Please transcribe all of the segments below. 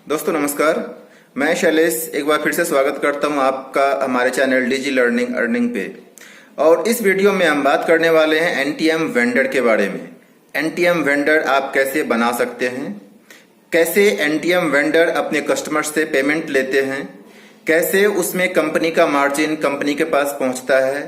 दोस्तों नमस्कार। मैं शैलेश एक बार फिर से स्वागत करता हूं आपका हमारे चैनल डिजी लर्निंग अर्निंग पे। और इस वीडियो में हम बात करने वाले हैं एनटीएम वेंडर के बारे में। एनटीएम वेंडर आप कैसे बना सकते हैं, कैसे एनटीएम वेंडर अपने कस्टमर से पेमेंट लेते हैं, कैसे उसमें कंपनी का मार्जिन कंपनी के पास पहुंचता है,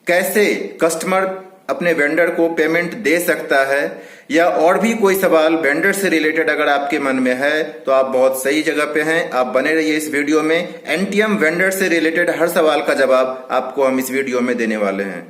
कैसे कस्टमर अपने वेंडर को पेमेंट दे सकता है, या और भी कोई सवाल वेंडर से रिलेटेड अगर आपके मन में है तो आप बहुत सही जगह पे हैं। आप बने रहिए इस वीडियो में। एनटीएम वेंडर से रिलेटेड हर सवाल का जवाब आपको हम इस वीडियो में देने वाले हैं।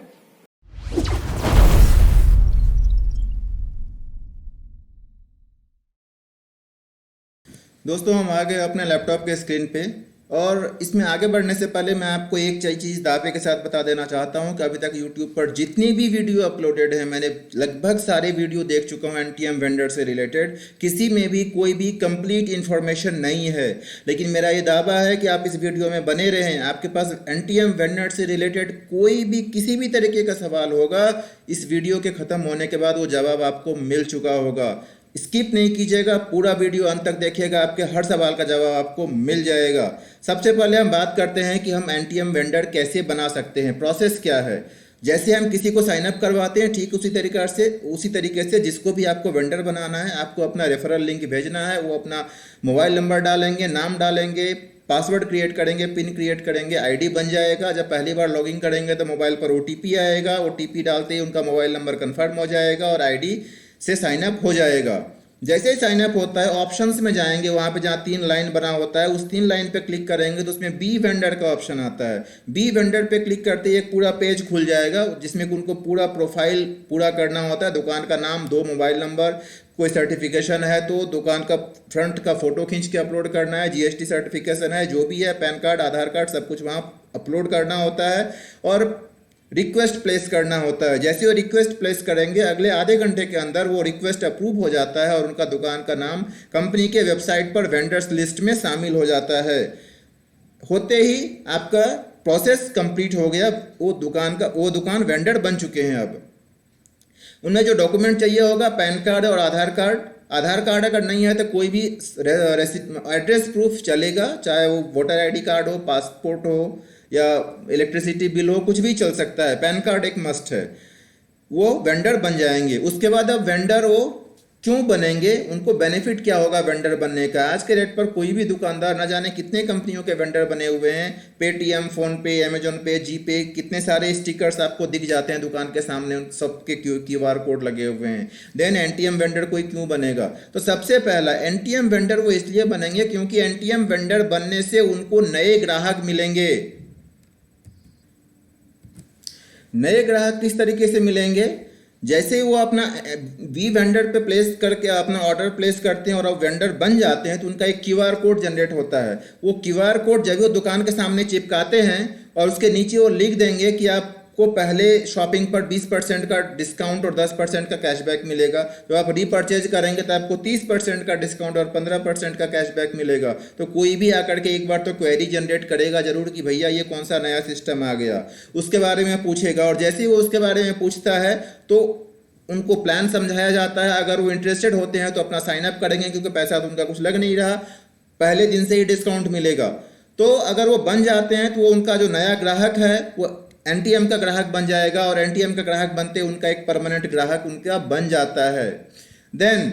दोस्तों हम आ गए अपने लैपटॉप के स्क्रीन पे, और इसमें आगे बढ़ने से पहले मैं आपको एक चीज़ दावे के साथ बता देना चाहता हूं कि अभी तक YouTube पर जितनी भी वीडियो अपलोडेड है, मैंने लगभग सारे वीडियो देख चुका हूं एनटीएम वेंडर से रिलेटेड। किसी में भी कोई भी कंप्लीट इन्फॉर्मेशन नहीं है, लेकिन मेरा ये दावा है कि आप इस वीडियो में बने रहें। आपके पास एनटीएम वेंडर से रिलेटेड कोई भी किसी भी तरीके का सवाल होगा, इस वीडियो के ख़त्म होने के बाद वो जवाब आपको मिल चुका होगा। स्किप नहीं कीजिएगा, पूरा वीडियो अंत तक देखिएगा, आपके हर सवाल का जवाब आपको मिल जाएगा। सबसे पहले हम बात करते हैं कि हम एनटीएम वेंडर कैसे बना सकते हैं, प्रोसेस क्या है। जैसे हम किसी को साइन अप करवाते हैं, ठीक उसी तरीके से जिसको भी आपको वेंडर बनाना है, आपको अपना रेफरल लिंक भेजना है। वो अपना मोबाइल नंबर डालेंगे, नाम डालेंगे, पासवर्ड क्रिएट करेंगे, पिन क्रिएट करेंगे, आईडी बन जाएगा। जब पहली बार लॉगिन करेंगे तो मोबाइल पर ओटीपी आएगा। ओटीपी डालते ही उनका मोबाइल नंबर कन्फर्म हो जाएगा और आईडी से साइन अप हो जाएगा। जैसे ही साइन अप होता है, ऑप्शंस में जाएंगे, वहाँ पे जहाँ 3 लाइन बना होता है, उस 3 लाइन पे क्लिक करेंगे तो उसमें बी वेंडर का ऑप्शन आता है। बी वेंडर पे क्लिक करते ही एक पूरा पेज खुल जाएगा, जिसमें उनको पूरा प्रोफाइल पूरा करना होता है। दुकान का नाम, 2 मोबाइल नंबर, कोई सर्टिफिकेशन है तो दुकान का फ्रंट का फोटो खींच के अपलोड करना है, जीएसटी सर्टिफिकेशन है, जो भी है, पैन कार्ड, आधार कार्ड, सब कुछ वहाँ अपलोड करना होता है और रिक्वेस्ट प्लेस करना होता है। जैसे वो रिक्वेस्ट प्लेस करेंगे, अगले आधे घंटे के अंदर वो रिक्वेस्ट अप्रूव हो जाता है और उनका दुकान का नाम कंपनी के वेबसाइट पर वेंडर्स लिस्ट में शामिल हो जाता है। होते ही आपका प्रोसेस कंप्लीट हो गया। वो दुकान वेंडर बन चुके हैं। अब उन्हें जो डॉक्यूमेंट चाहिए होगा, पैन कार्ड और आधार कार्ड। आधार कार्ड अगर नहीं है तो कोई भी एड्रेस प्रूफ चलेगा, चाहे वो वोटर आईडी कार्ड हो, पासपोर्ट हो या इलेक्ट्रिसिटी बिल हो, कुछ भी चल सकता है। पैन कार्ड एक मस्ट है। वो वेंडर बन जाएंगे। उसके बाद अब वेंडर वो क्यों बनेंगे, उनको बेनिफिट क्या होगा वेंडर बनने का। आज के रेट पर कोई भी दुकानदार न जाने कितने कंपनियों के वेंडर बने हुए हैं। पेटीएम, फोन पे, अमेजोन पे, जीपे, कितने सारे स्टिकर्स आपको दिख जाते हैं दुकान के सामने, सबके क्यूआर कोड लगे हुए हैं। देन एनटीएम वेंडर कोई क्यों बनेगा, तो सबसे पहला एनटीएम वेंडर वो इसलिए बनेंगे क्योंकि एनटीएम वेंडर बनने से उनको नए ग्राहक मिलेंगे। नए ग्राहक किस तरीके से मिलेंगे, जैसे ही वो अपना वी वेंडर पे प्लेस करके अपना ऑर्डर प्लेस करते हैं और अब वेंडर बन जाते हैं तो उनका एक क्यूआर कोड जनरेट होता है। वो क्यूआर कोड जब वो दुकान के सामने चिपकाते हैं और उसके नीचे वो लिख देंगे कि आपको पहले शॉपिंग पर 20% का डिस्काउंट और 10% का कैशबैक मिलेगा। तो आप रीपर्चेज करेंगे तो आपको 30% का डिस्काउंट और 15% का कैशबैक मिलेगा। तो कोई भी आकर के एक बार तो क्वेरी जनरेट करेगा जरूर कि भैया ये कौन सा नया सिस्टम आ गया, उसके बारे में पूछेगा। और जैसे ही वो उसके बारे में पूछता है तो उनको प्लान समझाया जाता है। अगर वो इंटरेस्टेड होते हैं तो अपना साइन अप करेंगे, क्योंकि पैसा तो उनका कुछ लग नहीं रहा, पहले दिन से ही डिस्काउंट मिलेगा। तो अगर वो बन जाते हैं तो वो उनका जो नया ग्राहक है वो एनटीएम का ग्राहक बन जाएगा और एनटीएम का ग्राहक बनते उनका एक परमानेंट ग्राहक उनका बन जाता है। देन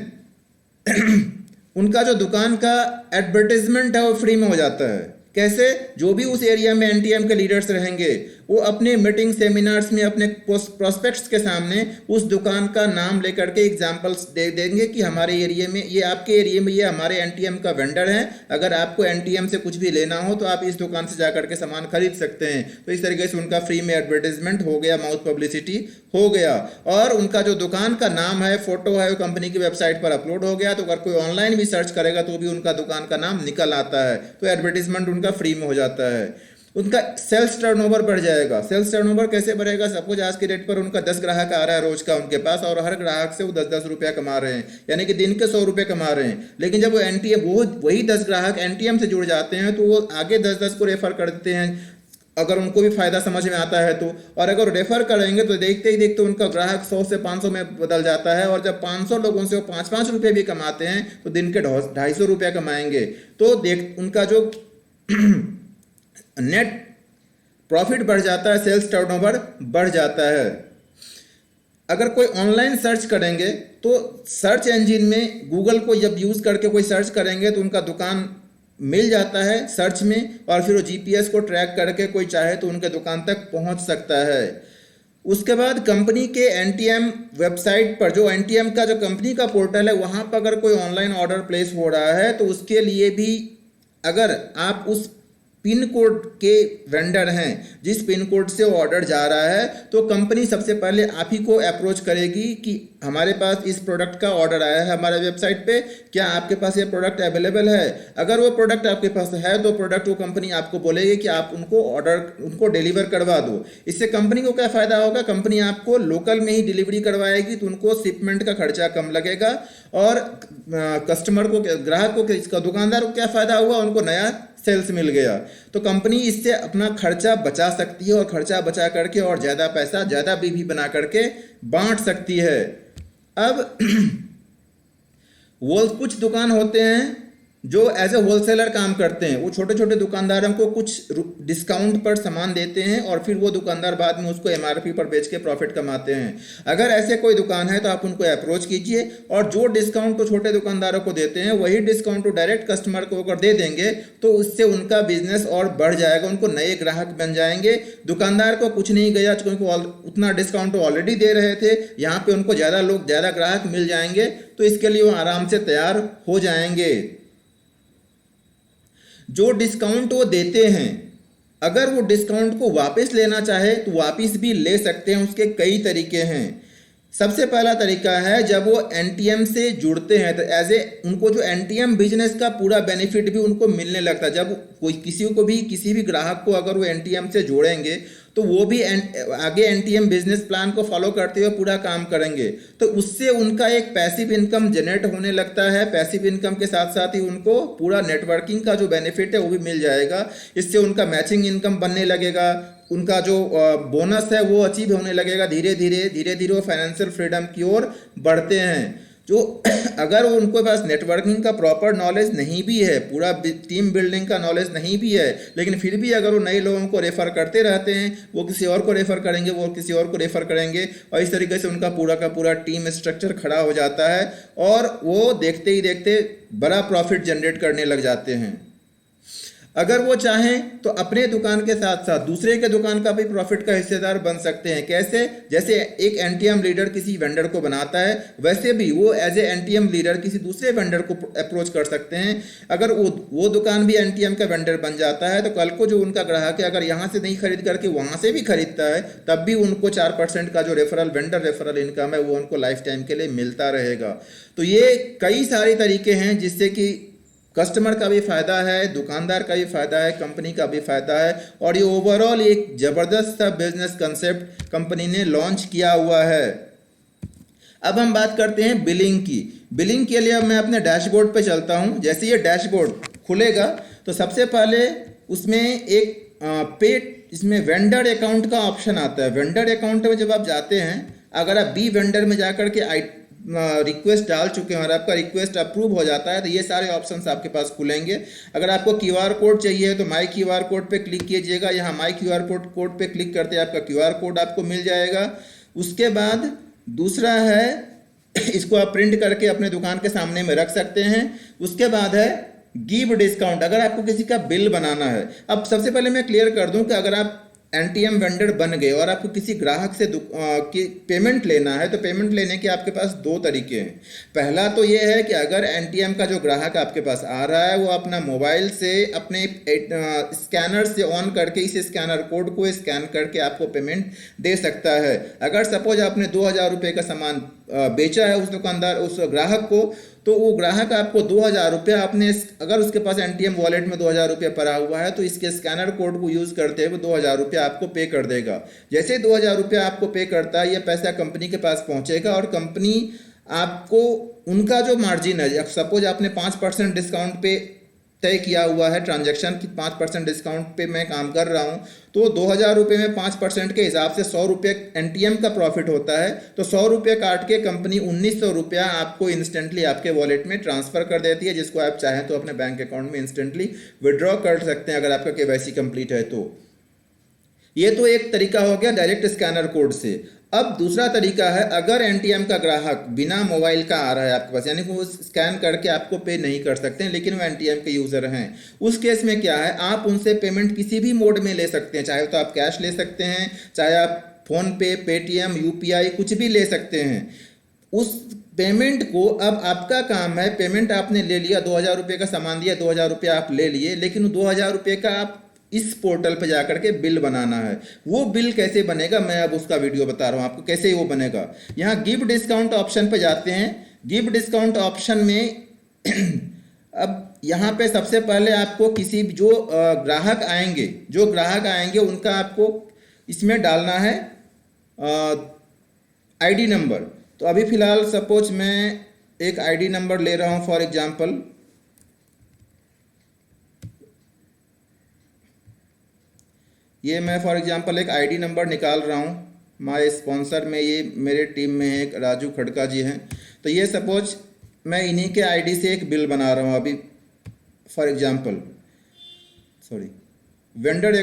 उनका जो दुकान का एडवर्टाइजमेंट है वो फ्री में हो जाता है। कैसे, जो भी उस एरिया में एनटीएम के लीडर्स रहेंगे वो अपने मीटिंग सेमिनार्स में अपने प्रोस्पेक्ट्स के सामने उस दुकान का नाम लेकर के एग्जांपल्स दे देंगे कि हमारे एरिया में ये, आपके एरिया में ये हमारे एनटीएम का वेंडर है, अगर आपको एनटीएम से कुछ भी लेना हो तो आप इस दुकान से जाकर के सामान खरीद सकते हैं। तो इस तरीके से उनका फ्री में एडवर्टाइजमेंट हो गया, माउथ पब्लिसिटी हो गया, और उनका जो दुकान का नाम है, फोटो है, वो कंपनी की वेबसाइट पर अपलोड हो गया। तो अगर कोई ऑनलाइन भी सर्च करेगा तो भी उनका दुकान का नाम निकल आता है। तो एडवर्टाइजमेंट उनका फ्री में हो जाता है। उनका सेल्स टर्नओवर बढ़ जाएगा। सेल्स टर्नओवर कैसे बढ़ेगा, सपोज आज के रेट पर उनका 10 ग्राहक आ रहा है रोज का उनके पास, और हर ग्राहक से वो 10-10 रुपया कमा रहे हैं, यानी कि दिन के 100 रुपये कमा रहे हैं। लेकिन जब वो वही 10 ग्राहक एनटीएम से जुड़ जाते हैं तो वो आगे 10-10 को रेफर कर देते हैं अगर उनको भी फायदा समझ में आता है तो। और अगर रेफर करेंगे तो देखते ही देखते उनका ग्राहक 100 से 500 में बदल जाता है, और जब 500 लोगों से वो 5-5 रुपये भी कमाते हैं तो दिन के 250 रुपये कमाएंगे। तो देख उनका जो नेट प्रॉफिट बढ़ जाता है, सेल्स टर्नओवर बढ़ जाता है। अगर कोई ऑनलाइन सर्च करेंगे तो सर्च इंजन में गूगल को जब यूज़ करके कोई सर्च करेंगे तो उनका दुकान मिल जाता है सर्च में, और फिर वो जीपीएस को ट्रैक करके कोई चाहे तो उनके दुकान तक पहुंच सकता है। उसके बाद कंपनी के एनटीएम वेबसाइट पर, जो एनटीएम का जो कंपनी का पोर्टल है, वहां पर अगर कोई ऑनलाइन ऑर्डर प्लेस हो रहा है तो उसके लिए भी अगर आप उस पिन कोड के वेंडर हैं, जिस पिन कोड से वो ऑर्डर जा रहा है, तो कंपनी सबसे पहले आप ही को अप्रोच करेगी कि हमारे पास इस प्रोडक्ट का ऑर्डर आया है हमारे वेबसाइट पे, क्या आपके पास ये प्रोडक्ट अवेलेबल है। अगर वो प्रोडक्ट आपके पास है तो प्रोडक्ट वो कंपनी आपको बोलेगी कि आप उनको डिलीवर करवा दो। इससे कंपनी को क्या फ़ायदा होगा, कंपनी आपको लोकल में ही डिलीवरी करवाएगी तो उनको शिपमेंट का खर्चा कम लगेगा, और कस्टमर को, ग्राहक को, इसका दुकानदार को क्या फ़ायदा हुआ, उनको नया सेल्स मिल गया। तो कंपनी इससे अपना खर्चा बचा सकती है, और खर्चा बचा करके और ज़्यादा पैसा, ज़्यादा बीवी बना करके बांट सकती है। अब वो कुछ दुकान होते हैं जो एज ए होलसेलर काम करते हैं, वो छोटे छोटे दुकानदारों को कुछ डिस्काउंट पर सामान देते हैं और फिर वो दुकानदार बाद में उसको एमआरपी पर बेच के प्रॉफिट कमाते हैं। अगर ऐसे कोई दुकान है तो आप उनको अप्रोच कीजिए, और जो डिस्काउंट तो छोटे दुकानदारों को देते हैं वही डिस्काउंट तो डायरेक्ट कस्टमर को अगर दे देंगे तो उससे उनका बिजनेस और बढ़ जाएगा, उनको नए ग्राहक बन जाएंगे। दुकानदार को कुछ नहीं गया क्योंकि उतना डिस्काउंट तो ऑलरेडी दे रहे थे, यहाँ पे उनको ज़्यादा ग्राहक मिल जाएंगे, तो इसके लिए वो आराम से तैयार हो जाएंगे। जो डिस्काउंट वो देते हैं, अगर वो डिस्काउंट को वापस लेना चाहे तो वापस भी ले सकते हैं। उसके कई तरीके हैं। सबसे पहला तरीका है, जब वो एनटीएम से जुड़ते हैं तो उनको जो एनटीएम बिजनेस का पूरा बेनिफिट भी उनको मिलने लगता है। जब कोई किसी भी ग्राहक को अगर वो एनटीएम से जोड़ेंगे तो वो भी आगे एनटीएम बिजनेस प्लान को फॉलो करते हुए पूरा काम करेंगे, तो उससे उनका एक पैसिव इनकम जनरेट होने लगता है। पैसिव इनकम के साथ साथ ही उनको पूरा नेटवर्किंग का जो बेनिफिट है वो भी मिल जाएगा। इससे उनका मैचिंग इनकम बनने लगेगा, उनका जो बोनस है वो अचीव होने लगेगा। धीरे धीरे वो फाइनेंशियल फ्रीडम की ओर बढ़ते हैं। जो अगर उनके पास नेटवर्किंग का प्रॉपर नॉलेज नहीं भी है, पूरा टीम बिल्डिंग का नॉलेज नहीं भी है, लेकिन फिर भी अगर वो नए लोगों को रेफर करते रहते हैं, वो किसी और को रेफर करेंगे, वो किसी और को रेफर करेंगे, और इस तरीके से उनका पूरा का पूरा टीम स्ट्रक्चर खड़ा हो जाता है, और वो देखते ही देखते बड़ा प्रॉफिट जनरेट करने लग जाते हैं। अगर वो चाहें तो अपने दुकान के साथ साथ दूसरे के दुकान का भी प्रॉफिट का हिस्सेदार बन सकते हैं। कैसे? जैसे एक एनटीएम लीडर किसी वेंडर को बनाता है, वैसे भी वो एज ए एनटीएम लीडर किसी दूसरे वेंडर को अप्रोच कर सकते हैं। अगर वो दुकान भी एनटीएम का वेंडर बन जाता है तो कल को जो उनका ग्राहक है, अगर यहाँ से नहीं खरीद करके वहाँ से भी खरीदता है, तब भी उनको 4% का जो वेंडर रेफरल इनकम है वो उनको लाइफ टाइम के लिए मिलता रहेगा। तो ये कई सारे तरीके हैं जिससे कि कस्टमर का भी फ़ायदा है, दुकानदार का भी फ़ायदा है, कंपनी का भी फ़ायदा है, और ये ओवरऑल एक ज़बरदस्त सा बिजनेस कंसेप्ट कंपनी ने लॉन्च किया हुआ है। अब हम बात करते हैं बिलिंग की। बिलिंग के लिए मैं अपने डैशबोर्ड पे चलता हूँ। जैसे ये डैशबोर्ड खुलेगा तो सबसे पहले उसमें एक इसमें वेंडर अकाउंट का ऑप्शन आता है। वेंडर अकाउंट में जब आप जाते हैं, अगर आप बी वेंडर में जाकर के रिक्वेस्ट डाल चुके हैं और आपका रिक्वेस्ट अप्रूव हो जाता है तो ये सारे ऑप्शंस आपके पास खुलेंगे। अगर आपको क्यूआर कोड चाहिए तो माई क्यूआर कोड पे क्लिक कीजिएगा। यहाँ माई क्यूआर कोड पे क्लिक करते आपका क्यूआर कोड आपको मिल जाएगा। उसके बाद दूसरा है, इसको आप प्रिंट करके अपने दुकान के सामने में रख सकते हैं। उसके बाद है गिव डिस्काउंट, अगर आपको किसी का बिल बनाना है। अब सबसे पहले मैं क्लियर कर दूं कि अगर आप एनटीएम वेंडर बन गए और आपको किसी ग्राहक से की पेमेंट लेना है तो पेमेंट लेने के आपके पास दो तरीके हैं। पहला तो ये है कि अगर एनटीएम का जो ग्राहक आपके पास आ रहा है वो अपना मोबाइल से अपने स्कैनर से ऑन करके इस स्कैनर कोड को स्कैन करके आपको पेमेंट दे सकता है। अगर सपोज आपने 2000 रुपये का सामान बेचा है उस ग्राहक को, तो वो ग्राहक आपको 2000 रुपया अपने, अगर उसके पास एनटीएम वॉलेट में 2000 रुपया पड़ा हुआ है तो इसके स्कैनर कोड को यूज़ करते हुए 2000 रुपया आपको पे कर देगा। जैसे 2000 रुपया आपको पे करता है, ये पैसा कंपनी के पास पहुंचेगा और कंपनी आपको उनका जो मार्जिन है, सपोज आपने 5% डिस्काउंट पे तय किया हुआ है ट्रांजैक्शन की 5% डिस्काउंट पे मैं काम कर रहा हूँ, तो 2,000 रुपये में 5% के हिसाब से 100 रुपये एनटीएम का प्रॉफिट होता है। तो 100 रुपये काट के कंपनी 1,900 रुपया आपको इंस्टेंटली आपके वॉलेट में ट्रांसफर कर देती है, जिसको आप चाहें तो अपने बैंक अकाउंट में इंस्टेंटली विड्रॉ कर सकते हैं अगर आपका केवाईसी कंप्लीट है तो। ये तो एक तरीका हो गया डायरेक्ट स्कैनर कोड से। अब दूसरा तरीका है, अगर एनटीएम का ग्राहक बिना मोबाइल का आ रहा है आपके पास, यानी वो स्कैन करके आपको पे नहीं कर सकते हैं लेकिन वो एनटीएम के यूज़र हैं, उस केस में क्या है, आप उनसे पेमेंट किसी भी मोड में ले सकते हैं। चाहे तो आप कैश ले सकते हैं, चाहे आप फोन पे, पेटीएम, यूपीआई कुछ भी ले सकते हैं। उस पेमेंट को अब आपका काम है, पेमेंट आपने ले लिया, 2,000 रुपये का सामान दिया, 2,000 रुपये आप ले लिए, लेकिन 2,000 रुपये का आप इस पोर्टल पे जाकर के बिल बनाना है। वो बिल कैसे बनेगा, मैं अब उसका वीडियो बता रहा हूँ आपको कैसे वो बनेगा। यहाँ गिव डिस्काउंट ऑप्शन पे जाते हैं। गिव डिस्काउंट ऑप्शन में अब यहाँ पे सबसे पहले आपको किसी जो ग्राहक आएंगे उनका आपको इसमें डालना है आईडी नंबर। तो अभी फ़िलहाल सपोज मैं एक आईडी नंबर ले रहा हूँ फॉर एग्जांपल, ये मैं फॉर एग्जांपल एक आईडी नंबर निकाल रहा हूँ। माय स्पॉन्सर में ये मेरे टीम में एक राजू खड़का जी हैं, तो ये सपोज मैं इन्हीं के आईडी से एक बिल बना रहा हूँ अभी फॉर एग्जांपल, वेंडर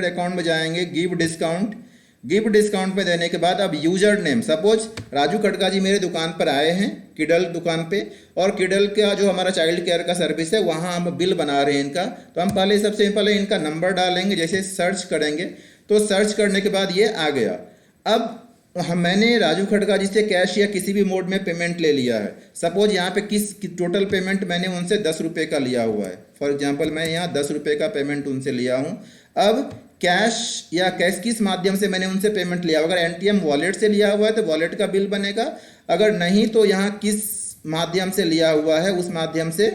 अकाउंट में जाएंगे, गिव डिस्काउंट में देने के बाद अब यूजर नेम, सपोज राजू खड़का जी मेरे दुकान पर आए हैं, किडल दुकान पे, और किडल का जो हमारा चाइल्ड केयर का सर्विस है वहाँ हम बिल बना रहे हैं इनका। तो हम पहले सबसे पहले इनका नंबर डालेंगे, जैसे सर्च करेंगे तो सर्च करने के बाद ये आ गया। अब मैंने राजू खड़का जी से कैश या किसी भी मोड में पेमेंट ले लिया है। सपोज यहाँ पे टोटल पेमेंट मैंने उनसे 10 रुपये का लिया हुआ है, फॉर एग्जाम्पल मैं यहाँ 10 रुपये का पेमेंट उनसे लिया हूँ। अब कैश या कैश किस माध्यम से मैंने उनसे पेमेंट लिया, अगर एनटीएम वॉलेट से लिया हुआ है तो वॉलेट का बिल बनेगा, अगर नहीं तो यहाँ किस माध्यम से लिया हुआ है उस माध्यम से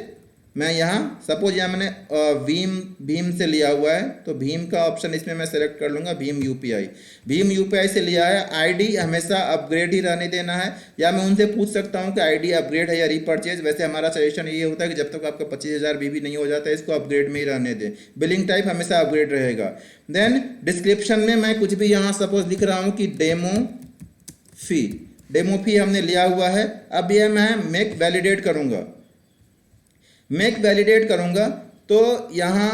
मैं यहाँ सपोज यहाँ मैंने भीम से लिया हुआ है तो भीम का ऑप्शन इसमें मैं सेलेक्ट कर लूँगा, भीम यूपीआई से लिया है। आईडी हमेशा अपग्रेड ही रहने देना है, या मैं उनसे पूछ सकता हूँ कि आईडी अपग्रेड है या रीपरचेज। वैसे हमारा सजेशन ये होता है कि जब तक आपका 25,000 बीबी नहीं हो जाता है इसको अपग्रेड में ही रहने दें। बिलिंग टाइप हमेशा अपग्रेड रहेगा। देन डिस्क्रिप्शन में मैं कुछ भी यहाँ सपोज लिख रहा हूँ कि डेमो फी हमने लिया हुआ है। अब यह मैं मेक वैलिडेट करूंगा तो यहाँ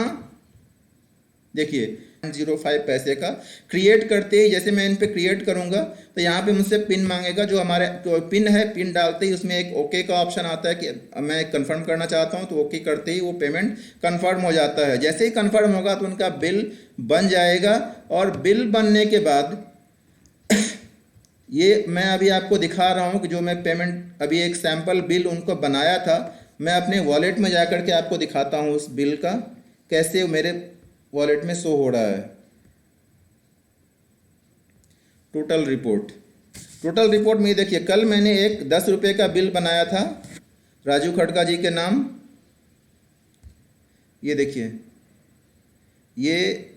देखिए 0.05 पैसे का क्रिएट करते ही, जैसे मैं इन पे क्रिएट करूंगा तो यहाँ पे मुझसे पिन मांगेगा, जो हमारे तो पिन है, पिन डालते ही उसमें एक ओके का ऑप्शन आता है कि मैं कंफर्म करना चाहता हूँ, तो ओके करते ही वो पेमेंट कंफर्म हो जाता है। जैसे ही कंफर्म होगा तो उनका बिल बन जाएगा, और बिल बनने के बाद ये मैं अभी आपको दिखा रहा हूँ कि जो मैं पेमेंट अभी एक सैम्पल बिल उनको बनाया था, मैं अपने वॉलेट में जाकर के आपको दिखाता हूँ उस बिल का कैसे मेरे वॉलेट में शो हो रहा है। टोटल रिपोर्ट में देखिए, कल मैंने एक 10 रुपये का बिल बनाया था राजू खड़का जी के नाम। ये देखिए, ये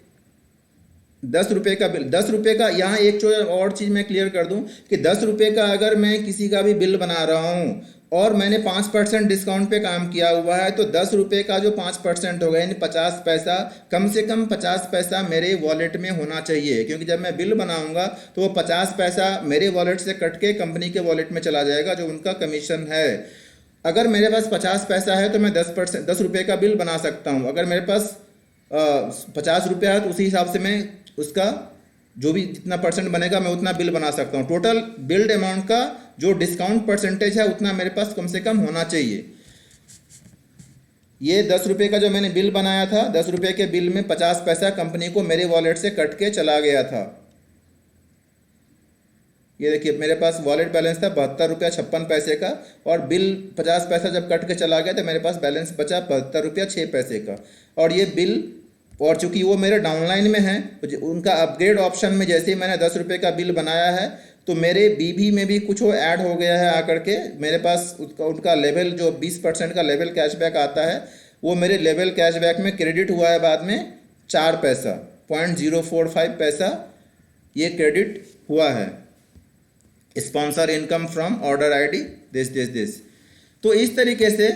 10 रुपये का बिल, 10 रुपये का। यहाँ एक और चीज़ मैं क्लियर कर दूं कि 10 रुपये का अगर मैं किसी का भी बिल बना रहा हूँ और मैंने 5% डिस्काउंट पे काम किया हुआ है, तो 10 रुपये का जो 5% होगा यानी 50 पैसा, कम से कम 50 पैसा मेरे वॉलेट में होना चाहिए, क्योंकि जब मैं बिल बनाऊंगा तो वो 50 पैसा मेरे वॉलेट से कट के कंपनी के वॉलेट में चला जाएगा, जो उनका कमीशन है। अगर मेरे पास 50 पैसा है तो मैं 10 रुपये का बिल बना सकता हूँ। अगर मेरे पास 50 रुपया है तो उसी हिसाब से मैं उसका जो भी जितना परसेंट बनेगा मैं उतना बिल बना सकता हूँ। टोटल बिल्ड अमाउंट का जो डिस्काउंट परसेंटेज है उतना मेरे पास कम से कम होना चाहिए। ये 10 रुपये का जो मैंने बिल बनाया था, 10 रुपये के बिल में 50 पैसा कंपनी को मेरे वॉलेट से कट के चला गया था। ये देखिए, मेरे पास वॉलेट बैलेंस था 72 रुपया 56 पैसे का, और बिल 50 पैसा जब कट के चला गया तो मेरे पास बैलेंस बचा 72 रुपया 6 पैसे का। और ये बिल, और चूंकि वो मेरे डाउनलाइन में है तो उनका अपग्रेड ऑप्शन में जैसे ही मैंने 10 रुपये का बिल बनाया है तो मेरे बीबी में भी कुछ वो ऐड हो गया है आकर के। मेरे पास उनका लेवल जो 20% का लेवल कैशबैक आता है वो मेरे लेवल कैशबैक में क्रेडिट हुआ है बाद में 4 पैसा, 0.045 पैसा ये क्रेडिट हुआ है। Sponsor income from order ID this. तो इस तरीके से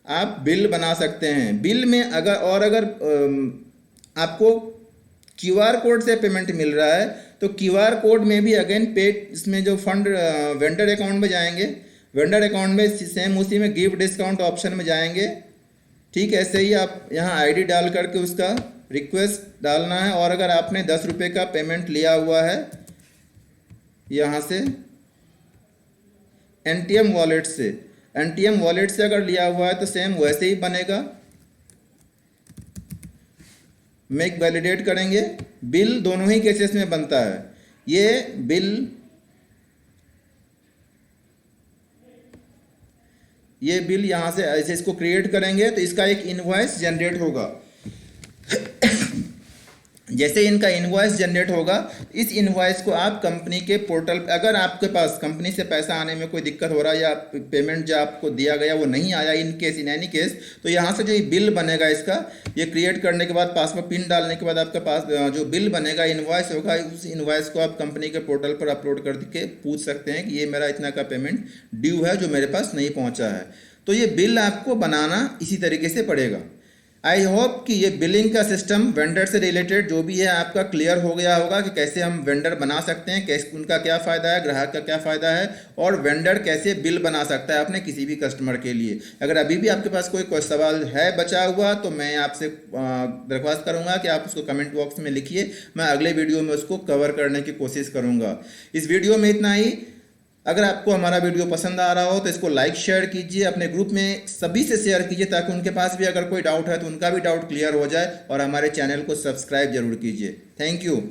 आप बिल बना सकते हैं। बिल में अगर आपको क्यूआर कोड से पेमेंट मिल रहा है तो क्यूआर कोड में भी अगेन पे, इसमें जो फंड वेंडर अकाउंट में जाएंगे, वेंडर अकाउंट में सेम उसी में गिफ्ट डिस्काउंट ऑप्शन में जाएंगे। ठीक है, ऐसे ही आप यहाँ आईडी डाल करके उसका रिक्वेस्ट डालना है। और अगर आपने 10 रुपये का पेमेंट लिया हुआ है यहाँ से एनटीएम वॉलेट से, एनटीएम वॉलेट से अगर लिया हुआ है तो सेम वैसे ही बनेगा। मेक वैलिडेट करेंगे। बिल दोनों ही केसेस में बनता है। ये बिल यहाँ से ऐसे इसको क्रिएट करेंगे तो इसका एक इनवॉइस जनरेट होगा। जैसे इनका इनवॉइस जनरेट होगा, इस इनवॉइस को आप कंपनी के पोर्टल, अगर आपके पास कंपनी से पैसा आने में कोई दिक्कत हो रहा है या पेमेंट जो आपको दिया गया वो नहीं आया इन एनी केस, तो यहाँ से जो ये बिल बनेगा इसका, ये क्रिएट करने के बाद पासवर्ड पिन डालने के बाद आपके पास जो बिल बनेगा, इनवॉइस होगा, उस इनवॉइस को आप कंपनी के पोर्टल पर अपलोड करके पूछ सकते हैं कि ये मेरा इतना का पेमेंट ड्यू है जो मेरे पास नहीं पहुँचा है। तो ये बिल आपको बनाना इसी तरीके से पड़ेगा। आई होप कि ये बिलिंग का सिस्टम वेंडर से रिलेटेड जो भी है आपका क्लियर हो गया होगा कि कैसे हम वेंडर बना सकते हैं, कैसे उनका क्या फ़ायदा है, ग्राहक का क्या फ़ायदा है, और वेंडर कैसे बिल बना सकता है अपने किसी भी कस्टमर के लिए। अगर अभी भी आपके पास कोई सवाल है बचा हुआ तो मैं आपसे दरख्वास्त करूंगा कि आप उसको कमेंट बॉक्स में लिखिए, मैं अगले वीडियो में उसको कवर करने की कोशिश करूँगा। इस वीडियो में इतना ही। अगर आपको हमारा वीडियो पसंद आ रहा हो तो इसको लाइक शेयर कीजिए, अपने ग्रुप में सभी से शेयर कीजिए ताकि उनके पास भी अगर कोई डाउट है तो उनका भी डाउट क्लियर हो जाए, और हमारे चैनल को सब्सक्राइब जरूर कीजिए। Thank you.